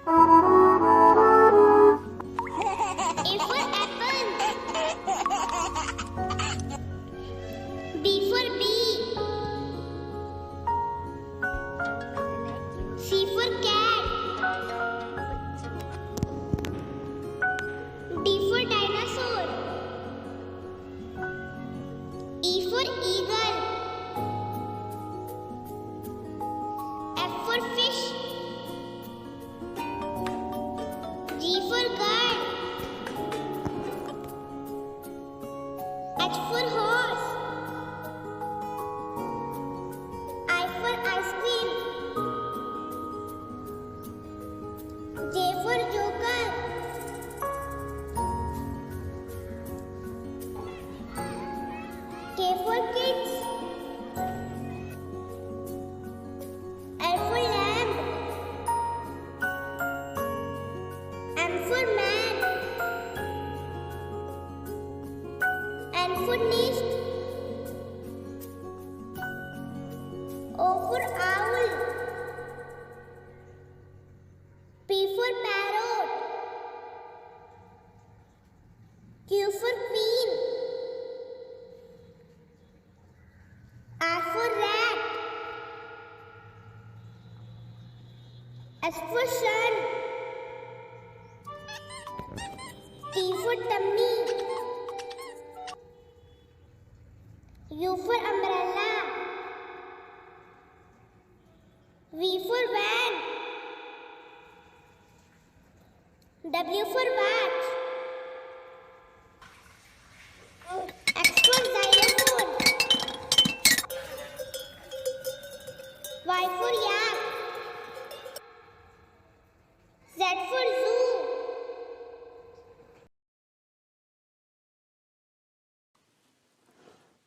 A for apple. B for bee. C for cat. D for dinosaur. E for eagle. F for fish. G for girl. H for horse. I for ice cream. J for joker. K for kids. L for lamb. M for man. N for nest. O for owl. P for parrot. Q for queen. R for rat. S for sun. T for tummy. U for umbrella. V for van. W for watch.